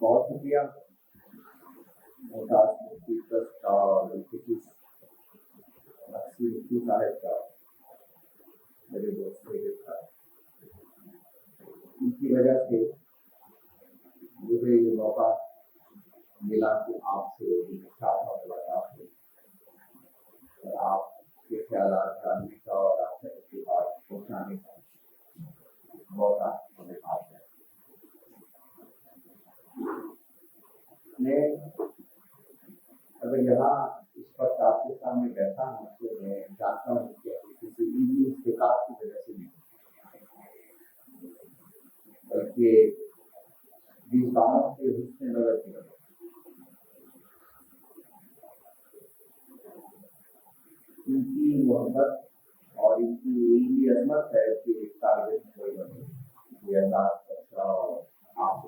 بہت شکریہ محتاج مفتی ٹرسٹ کا اور مفتی صاحب کا، میرے دوست کا، ان کی وجہ سے مجھے یہ موقع ملا کہ آپ سے ملاقات ہو اور آپ کے خیالات جاننے کا اور آپ کے بات پہنچانے کا موقع ہمیں حاصل ہے۔ میں اگر یہاں اس وقت آپ کے سامنے بیٹھا ہوں تو میں جانتا ہوں کہ کسی علمی استحقاق کی وجہ سے نہیں، بلکہ کاموں کے حسن نظر کی وجہ سے۔ ان کی محبت اور ان کی علمی عظمت ہے کہ طالب علم کوئی بنے یہ انداز کا اور آپ کو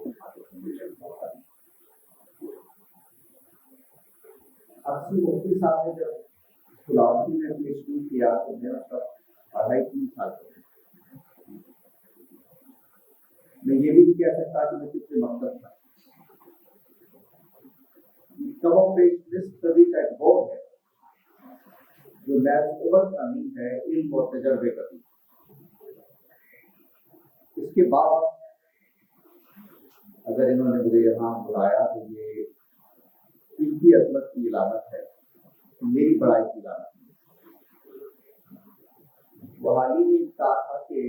اکثر مفتی صاحب نے جب فلاسفی میں پی ایچ ڈی کیا تو میں اس وقت 2.5-3 سال کا، میں یہ بھی نہیں کہہ سکتا کہ میں کتنے مقصد تھا، کم و بیش جس صدی کا ایک دور ہے جو محض عمر کا نہیں ہے، علم اور تجربے کا بھی۔ اس کے بعد اگر انہوں نے مجھے یہاں بلایا تو یہ ان کی عظمت کی علامت ہے، میری بڑائی کی علامت ہے۔ وہ حال ہی میں کہا تھا کہ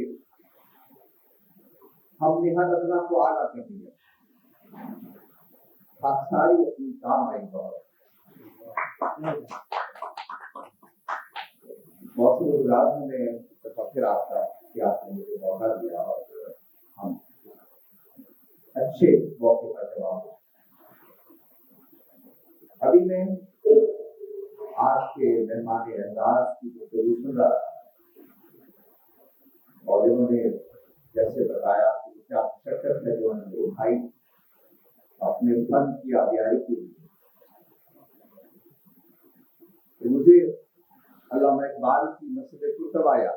ہم نے ہر ادنا کو اعلیٰ کر دیا، ساری اپنی کام آئی بہت موسم گزار میں پھر آپ کا کہ آپ نے مجھے موقع دیا اور ہم اچھے موقع کا جواب دیں۔ ابھی میں آج کے مہمان اعزاز کی گفتگو سن رہا اور انہوں نے جیسے بتایا کہ کیا شرکت ہے جو انہوں نے اٹھائی اپنے فن کی آبیائی کے لیے، مجھے علامہ اقبال کی مسجد کتب آیا،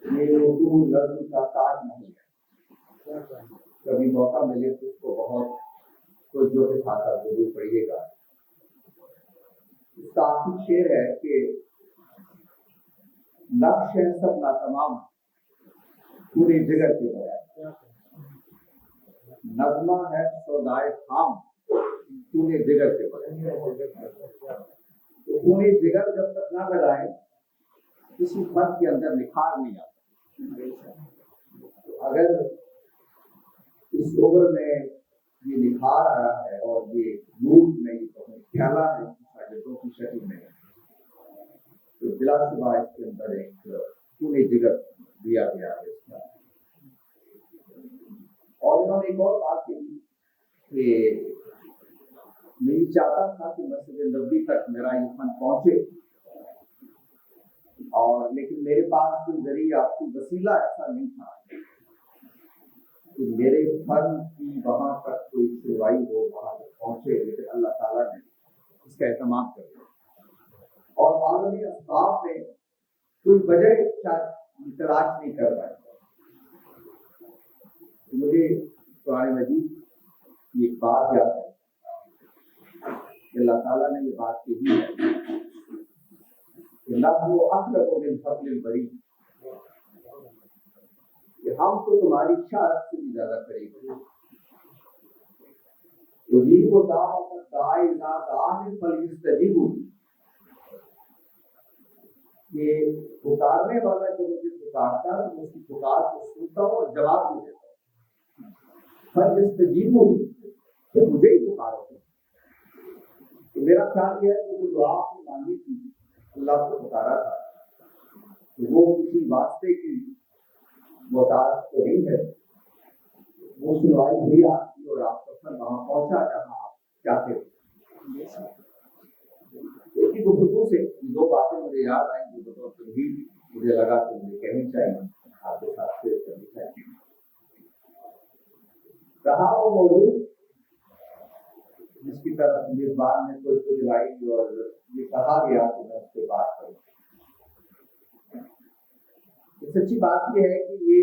یہ اردو نظم کا تاج محل ہے، کبھی موقع ملے تو اس کو بہت توجہ کے ساتھ ضرور پڑھیے گا۔ اس کا آخری شعر ہے کہ نقش ہے سب ناتمام پورے جگر کے بغیر، نغمہ ہے سودائے خام پورے جگر کے بغیر۔ تو پورے جگر جب تک نہ لگائے کسی فن کے اندر نکھار نہیں آتا۔ اگر اس عمر میں یہ نکھار آیا ہے اور یہ نور نہیں تو پھیلا ہے شاگردوں کی شکل میں، تو بلا شبہ اس کے اندر ایک پورے جگر دیا گیا ہے اس کا۔ اور انہوں نے ایک اور بات کہی کہ نہیں چاہتا تھا کہ مسجد نبوی تک میرا یہ فن پہنچے، اور لیکن میرے پاس کوئی ذریعہ کوئی وسیلہ ایسا نہیں تھا کہ میرے فن کی وہاں تک کوئی سنوائی ہو، وہاں تک پہنچے، لیکن اللہ تعالیٰ نے اس کا اہتمام کر دیا اور عالمی اسباب میں کوئی وجہ شاید تلاش نہیں کر پائے۔ مجھے قرآن مجید کی ایک بات یاد ہے کہ اللہ تعالیٰ نے یہ بات کہی ہے کہ نحن اخلق من حبل الورید، کہ ہم تو تمہاری شاعر سے بھی زیادہ قریب ہیں۔ اجیب دعوت الداعی اذا دعان فلیستجیبوا، کہ پکارنے والا جو مجھے پکارتا ہے تو اس کی پکار کو سنتا ہوں اور جواب بھی دیتا ہوں۔ فلیستجیبوا، کہ مجھے ہی پکارو۔ تو میرا خیال یہ ہے کہ جو دعا آپ نے مانگی تھی، اللہ کو پکارا تھا، وہ کسی واسطے کی محتاج تو نہیں ہے، وہ سنوائی ہوئی آپ کی اور آپ کا سر وہاں پہنچا جہاں آپ چاہتے تھے۔ ایک ہی گفتگو سے دو باتیں مجھے یاد آئیں جو بطور تمہید مجھے لگا کہ مجھے کہنی چاہیے، آپ کے ساتھ شیئر کرنی چاہیے۔ رہا وہ موضوع جس کی طرف میزبان نے کوئی دلائی اور یہ کہا گیا کہ میں اس پہ بات کروں۔ سچی بات یہ ہے کہ یہ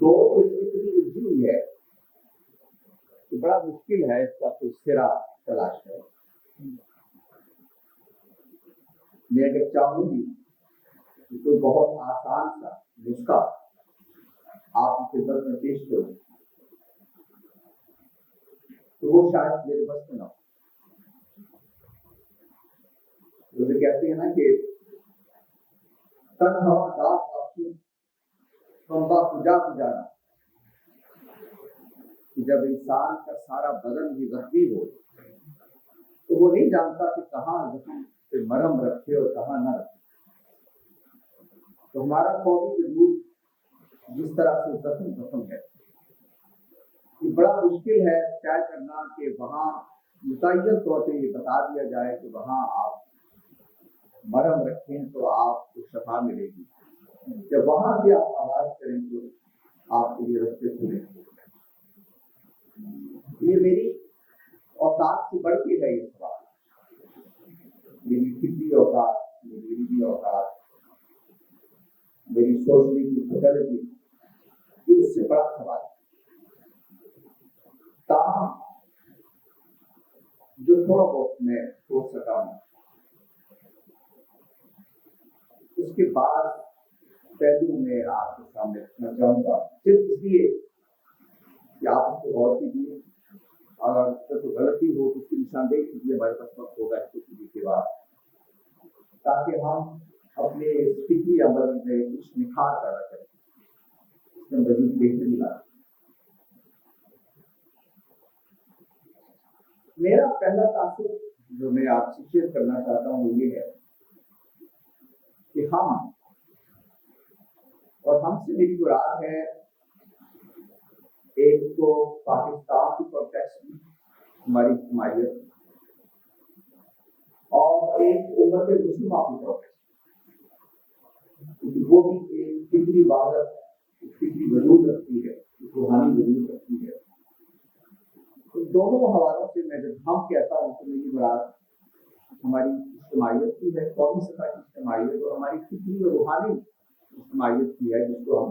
دو تو اس میں اتنی الجھی ہوئی ہے کہ بڑا مشکل ہے اس کا کوئی سرا تلاش کرنا. میں اگر چاہوں گی کہ کوئی بہت آسان سا نسخہ آپ کی خدمت میں پیش کروں تو وہ شاید میرے بس میں نہ ہو. جیسے کہتے ہیں نا کہ تن ہوا داغ آنسو کمبا کجا کجانا، کہ جب انسان کا سارا بدن بھی زخمی ہو تو وہ نہیں جانتا کہ کہاں زخم پہ مرہم رکھے اور کہاں نہ رکھے. تو ہمارا قومی وجود جس طرح سے زخم ہے، یہ بڑا مشکل ہے طے کرنا کہ وہاں متعین طور پہ یہ بتا دیا جائے کہ وہاں آپ مرہم رکھیں تو آپ کو شفا ملے گی، جب وہاں سے آپ آواز کریں تو آپ کے لیے رستے کھلیں. یہ میری اوقات سے بڑھ کے ہے یہ سوال. میری فکری اوقات، میری علمی اوقات، میری سوچنے کی فیکلٹی، یہ اس سے بڑا سوال ہے. تاہم جو تھوڑا بہت میں سوچ سکا ہوں اس کے بعد پہلو میں آپ کے سامنے رکھنا چاہوں گا، صرف اس لیے کہ آپ اس کو غور کیجیے، اگر اس پر کوئی غلطی ہو اس کی نشاندہی کیجیے ہمارے پاس وقت ہوگا اس کو کیجیے کے بعد، تاکہ ہم اپنے فکری عمل میں کچھ نکھار پیدا کریں، اس میں مزید بہتری لائیں. میرا پہلا تاثر جو میں آپ سے شیئر کرنا چاہتا ہوں وہ یہ ہے کہ ہم اور ہم سے میری مراد ہے ایک تو پاکستان کی کانٹیکسٹ میں ہماری اجتماعیت اور ایک امت مسلمہ کی کانٹیکسٹ، کیونکہ وہ بھی ایک فکری وحدت، ایک فکری وجود رکھتی ہے، ایک روحانی وجود رکھتی ہے. تو دونوں حوالوں سے میں جب ہم کہتا ہوں تو میری مراد ہماری اجتماعیت کی ہے، قومی سطح کی اجتماعیت، اور ہماری فکری اور روحانی اجتماعیت کی ہے جس کو ہم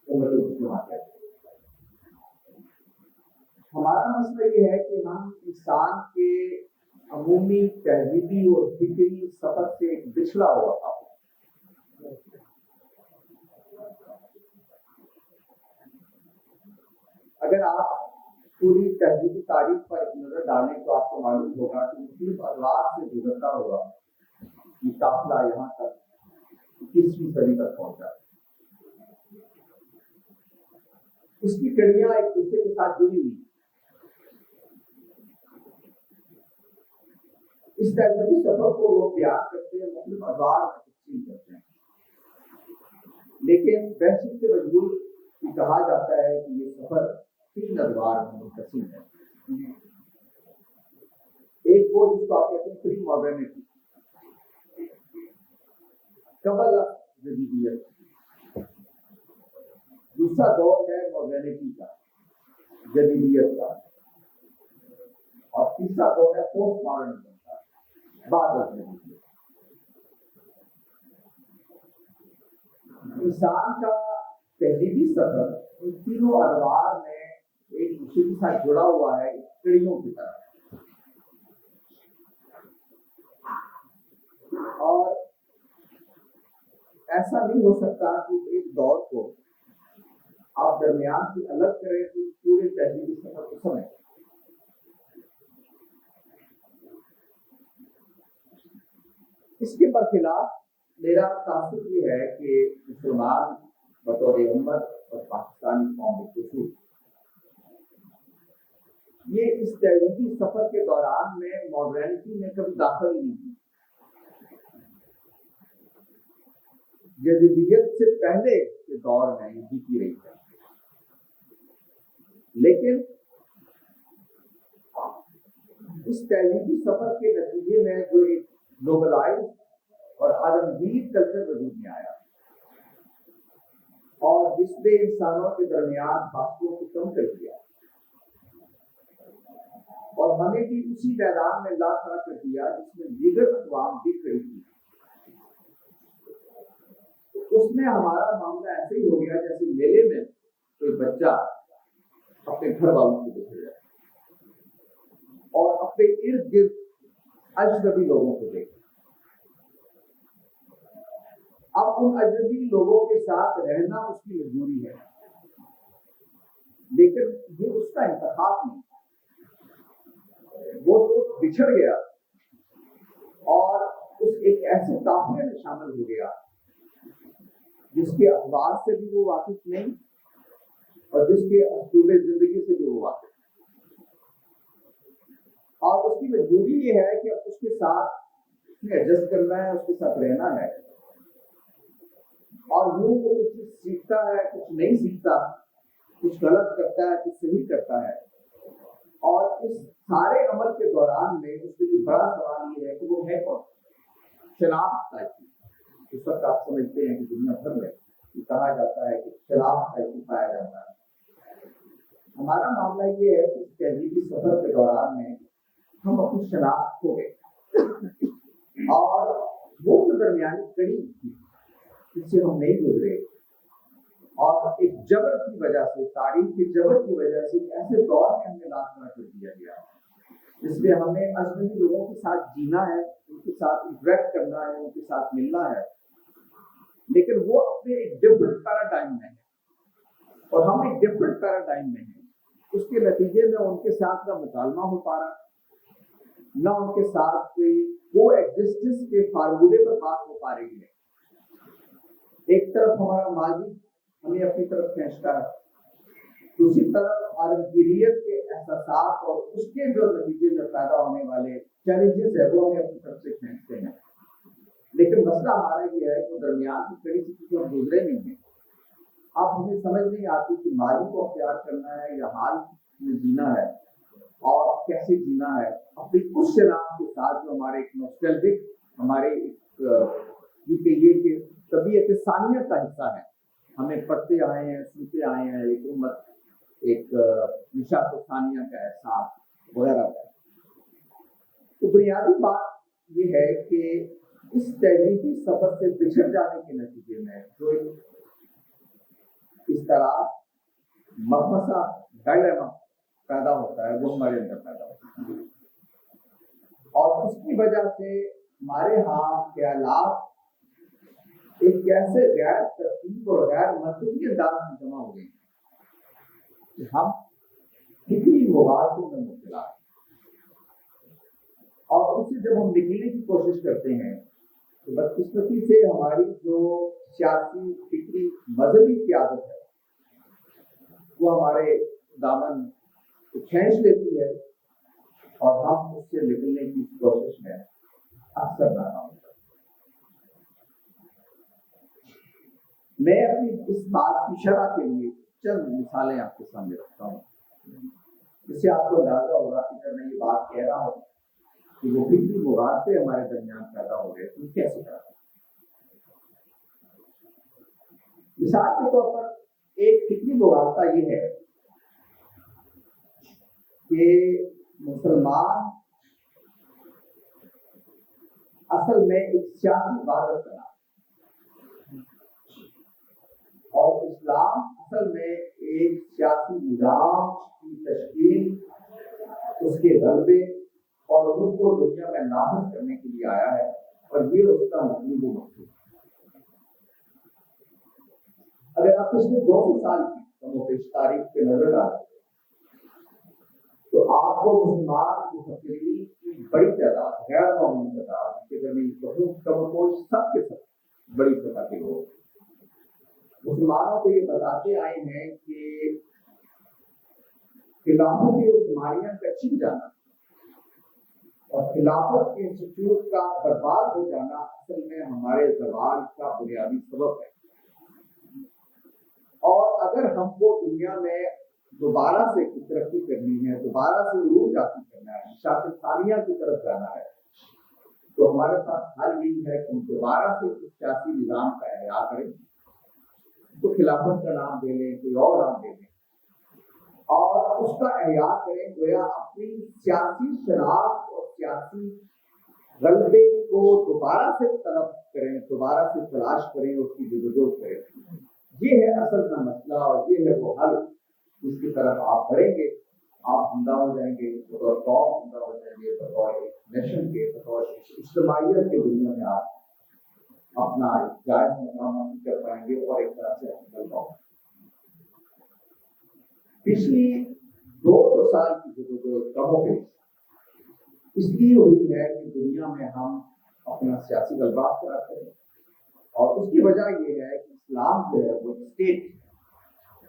امت مسلمہ کہتے ہیں. ہمارا مسئلہ یہ ہے کہ ہم انسان کے عمومی تہذیبی اور فکری سفر سے ایک بچھڑا ہوا تھا. اگر آپ پوری تہذیبی تاریخ پر ایک نظر ڈالیں تو آپ کو معلوم ہوگا کہ مختلف ادوار سے گزرتا ہوگا یہ قافلہ یہاں تک 21ویں صدی تک پہنچا. اس کی کڑیاں ایک دوسرے کے ساتھ جڑی ہوئی. اس تہذیبی سفر کو وہ بیان کرتے ہیں، مختلف ادوار میں تقسیم کرتے ہیں، لیکن بحثیت کے وجود کہا جاتا ہے کہ یہ سفر 3 ادوار میں منقسم ہے. ایک وہ جس کو آپ کہتے ہیں پری ماڈرنٹی، قبل جدیدیت. دوسرا دور ہے ماڈرنٹی کا، جدیدیت کا. اور تیسرا دور ہے پوسٹ ماڈرنزم کا، بعد از جدیدیت. انسان کا تہذیبی سفر ان تینوں ادوار میں ایک دوسرے کے ساتھ جڑا ہوا ہے کڑیوں کی طرح. اور ایسا نہیں ہو سکتا کہ ایک دور کو آپ درمیان سے الگ کریں تو پورے تہذیبی سفر کو سمجھیں. اس کے برخلاف میرا تاثر یہ ہے کہ مسلمان بطور امت اور پاکستانی قوم خصوص یہ اس تہذیبی سفر کے دوران میں ماڈرنٹی میں کبھی داخل نہیں ہوئی. جدیدیت سے پہلے کے دور میں یہ جیتی رہی ہے، لیکن اس تہذیبی سفر کے نتیجے میں جو ایک گلوبلائز اور عالمگیر کلچر وجود میں آیا اور جس نے انسانوں کے درمیان فاصلوں کو کم کر دیا اور ہمیں بھی اسی میدان میں لا کھڑا کر دیا جس میں دیگر اقوام بھی کھڑی تھی. اس میں ہمارا معاملہ ایسے ہی ہو گیا جیسے میلے میں کوئی بچہ اپنے گھر والوں کو بچھڑ جائے اور اپنے ارد گرد اجنبی لوگوں کو دیکھے. اب ان اجنبی لوگوں کے ساتھ رہنا اس کی مجبوری ہے، لیکن یہ اس کا انتخاب نہیں. وہ تو بچھڑ گیا اور اس ایک ایسے قافلے میں شامل ہو گیا جس کے اخبار سے بھی وہ واقف نہیں اور جس کے اسلوب زندگی سے بھی وہ واقف. اور اس کی مجبوری یہ ہے کہ اس کے ساتھ ایڈجسٹ کرنا ہے، اس کے ساتھ رہنا ہے. اور یوں وہ کچھ چیز سیکھتا ہے، کچھ نہیں سیکھتا، کچھ غلط کرتا ہے، کچھ صحیح کرتا ہے. اور اس سارے عمل کے دوران میں اس کے لیے بڑا سوال یہ ہے کہ وہ ہے کون؟ شناخت کا چیز. اس وقت آپ سمجھتے ہیں کہ دنیا بھر میں یہ کہا جاتا ہے کہ شناخت کا چیز پایا جاتا ہے. ہمارا معاملہ یہ ہے کہ اس تہذیبی سفر کے دوران میں ہم اپنی شناخت کھو گئے اور وہ جو درمیانی کڑی تھی اس سے ہم نہیں گزرے، اور ایک جبر کی وجہ سے، تاریخ کے جبر کی وجہ سے ایسے دور میں ہمیں لاکھنا کر دیا گیا جس میں ہمیں اجنبی لوگوں کے ساتھ جینا ہے، ان کے ساتھ انٹریکٹ کرنا ہے، ان کے ساتھ ملنا ہے، لیکن وہ اپنے ایک ڈفرنٹ پیراڈائم میں ہے اور ہم ایک ڈفرنٹ پیراڈائم میں ہیں. اس کے نتیجے میں ان کے ساتھ نہ مکالمہ ہو پا رہا، نہ ان کے ساتھ کوئی کو ایگزسٹنس کے فارمولے پر بات ہو پا رہی ہے. ایک طرف ہمارا ماضی ہمیں اپنی طرف کھینچتا ہے، دوسری طرف عالمگیریت کے احساسات اور اس کے جو نتیجے میں پیدا ہونے والے چیلنجز ہے وہ ہمیں اپنی طرف سے کھینچتے ہیں. لیکن مسئلہ ہمارا یہ ہے کہ درمیان کی کڑی سے کسی ہم گزرے نہیں ہیں. اب ہمیں سمجھ نہیں آتی کہ ماضی کو اختیار کرنا ہے یا حال میں جینا ہے اور کیسے جینا ہے اپنی اس شناخت کے ساتھ جو ہمارے ایک نوسٹلجک، ہمارے ایک یہ کہیے کہ طبیعت ثانیہ کا حصہ ہے. ہمیں پڑھتے آئے ہیں، سنتے آئے ہیں ایک امت، ایک نشاط ثانیہ کا احساس وغیرہ. تو بنیادی بات یہ ہے کہ اس تہذیبی سفر سے بچھڑ جانے کے نتیجے میں جو اس طرح مخمصہ ڈائلیما پیدا ہوتا ہے وہ ہمارے اندر پیدا ہوتا ہے، اور اس کی وجہ سے ہمارے ہاں خیالات ایک ایسے غیر ترتیب اور غیر منطقی انداز میں جمع ہو گئے کہ ہم فکری مباحثوں میں مبتلا ہیں. اور اس سے جب ہم نکلنے کی کوشش کرتے ہیں تو بدقسمتی سے ہماری جو سیاسی، فکری، مذہبی قیادت ہے وہ ہمارے دامن کو کھینچ لیتی ہے اور ہم اس سے نکلنے کی کوشش میں اکثر ناکام ہوتے ہیں. میں اپنی اس بات کی شرح کے لیے چند مثالیں آپ کے سامنے رکھتا ہوں جس سے آپ کو اندازہ ہوگا کہ جب میں یہ بات کہہ رہا ہوں کہ وہ فکری مغالطے ہمارے درمیان پیدا ہو گئے تو کیسے کرا. مثال کے طور پر ایک فکری مغالطہ یہ ہے کہ مسلمان اصل میں ایک سیاسی عبادت کرنا اور اسلام اصل میں ایک سیاسی نظام کی تشکیل، اس کے غلبے اور اس کو دنیا میں نافذ کرنے کے لیے آیا ہے، اور یہ اس کا مطلوب مقصود ہے. اگر آپ پچھلے 200 سال کی کم و بیش تاریخ پہ نظر ڈالیں تو آپ کو مسلمان مفکرین کی بڑی تعداد، غیر معمولی تعداد، کہ اگر میں کہوں کم و بیش سب کے سب بڑی سطح کے لوگ مسلمانوں کو یہ بتاتے آئے ہیں کہ خلافت عثمانیہ کا چھن جانا اور خلافت کے انسٹیٹیوٹ کا برباد ہو جانا اصل میں ہمارے زوال کا بنیادی سبب ہے. اور اگر ہم کو دنیا میں دوبارہ سے ترقی کرنی ہے، دوبارہ سے عروج حاصل کرنا ہے، نشاط ثانیہ کی طرف جانا ہے، تو ہمارے پاس حل یہی ہے کہ ہم دوبارہ سے اس سیاسی نظام کا احیا کریں، تو خلافت کا نام دے لیں، کوئی اور نام دے لیں، اور اس کا احیا کریں، گویا اپنی سیاسی شناخت اور سیاسی غلبے کو دوبارہ سے طلب کریں، دوبارہ سے تلاش کریں، اس کی جدوجہد کریں. یہ ہے اصل کا مسئلہ اور یہ ہے وہ حل جس کی طرف آپ بڑھیں گے. آپ زندہ ہو جائیں گے بطور قوم، زندہ ہو جائیں گے بطور نیشن کے، بطور اجتماعیت کی دنیا میں آپ اپنا جائز مقام حاصل کر پائیں گے اور ایک طرح سے حاصل پاؤں. پچھلی 200 سال کی جو کم ہو گئی اس لیے ہوئی ہے کہ دنیا میں ہم اپنا سیاسی غلبہ کراتے ہیں اور اس کی وجہ یہ ہے کہ اسلام جو ہے وہ اسٹیٹ،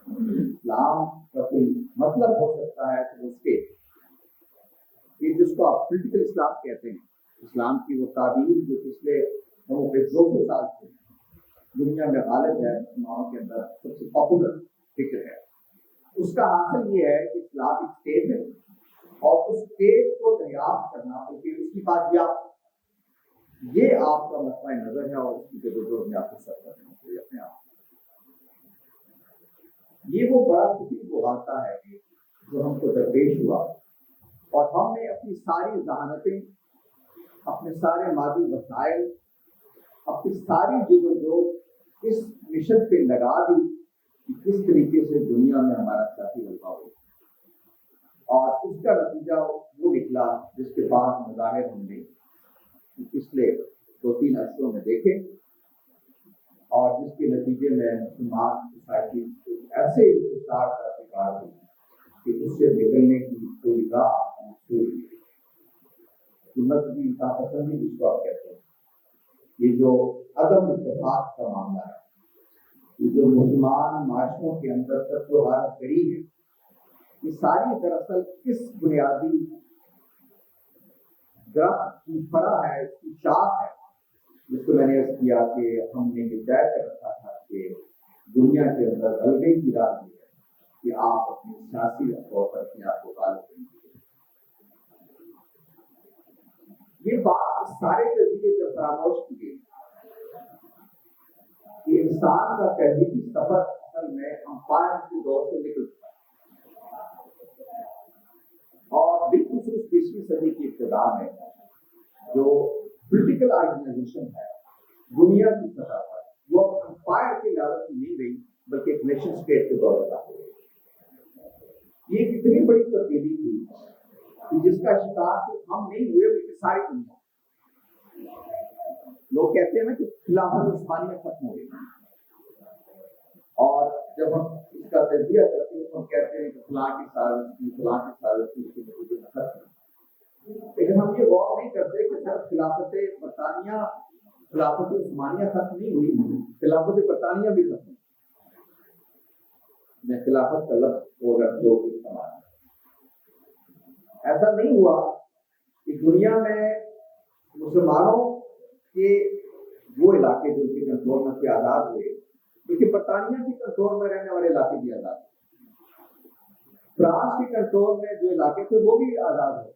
اسلام کا کوئی مطلب ہو سکتا ہے کہ وہ اسٹیٹ، یہ جس کو آپ پولیٹیکل اسلام کہتے ہیں، اسلام کی وہ تعبیر جو پچھلے 200 سال سے دنیا میں غالب ہے، مسلمانوں کے اندر سب سے پاپولر فکر ہے، اس کا حاصل یہ ہے کہ اسلام ایک اسٹیٹ ہے اور اس اسٹیٹ کو دریافت کرنا بلکہ اس کی بات یہ آپ کا مسئلہ نظر ہے اور اس کی جدوجہد میں آپ کو سر کرنا چاہیے اپنے آپ. یہ وہ بڑا فکر ابھارتا ہے جو ہم کو درپیش ہوا اور ہم نے اپنی ساری ذہانتیں، اپنے سارے مادی وسائل، اپنی ساری جدوجہد اس مشن پہ لگا دی کہ کس طریقے سے دنیا میں ہمارا سیاسی غلبہ ہو، اور اس کا نتیجہ وہ نکلا جس کے بعد مظاہر ہم نے پچھلے 2-3 عرصوں میں دیکھے اور جس کے نتیجے میں مسلمان سوسائٹی ایسے انتشار کا شکار ہوئی کہ اس سے نکلنے کی کوئی راہ مذہبی انتہا پسندی جس کو آپ کہتے ہیں، یہ جو عدم اتفاق کا معاملہ ہے، یہ جو مسلمان معاشروں کے اندر تک جو حالت کری ہے، یہ ساری دراصل کس بنیادی درخت کی فرا ہے، اس کی شاخ ہے جس کو میں نے عرض کیا کہ ہم نے یہ طے کر رکھا تھا کہ دنیا کے اندر غلبے کی راہ یہ ہے کہ آپ اپنی سیاسی طور پر اپنے آپ کو غالب کریں گے. یہ بات سارے نتیجے پہ فراموش کی گئی کہ انسان کا تہذیبی سفر اصل میں امپائر کے دور سے نکل چکا اور بالخصوص 20ویں صدی کی ابتدا میں جو پولیٹیکل آرگنائزیشن ہے دنیا کی سطح پر، وہ امپائر کی لیول کی نہیں رہی بلکہ ایک نیشن اسٹیٹ کے دور پر ہو گئی. یہ ایک اتنی بڑی تبدیلی تھی کہ جس کا شکار صرف ہم نہیں ہوئے بلکہ ساری دنیا. لوگ کہتے ہیں نا کہ خلافت عثمانیہ ختم ہو گئی، اور جب ہم اس کا تجزیہ کرتے ہیں تو ہم کہتے ہیں کہ فلاں کی سازش کی، فلاں کی سازش کی، اس کے نتیجے میں ختم. لیکن ہم یہ غور نہیں کرتے کہ صرف خلافت برطانیہ، خلافت عثمانیہ ختم نہیں ہوئی، خلافت برطانیہ بھی ختم. میں خلافت کا لفظ ہوگا جو استعمال، ایسا نہیں ہوا کہ دنیا میں مسلمانوں کے وہ علاقے جو ان کے کنٹرول میں سے آزاد ہوئے، کیونکہ برطانیہ کے کنٹرول میں رہنے والے علاقے بھی آزاد، فرانس کے کنٹرول میں جو علاقے تھے وہ بھی آزاد ہوئے،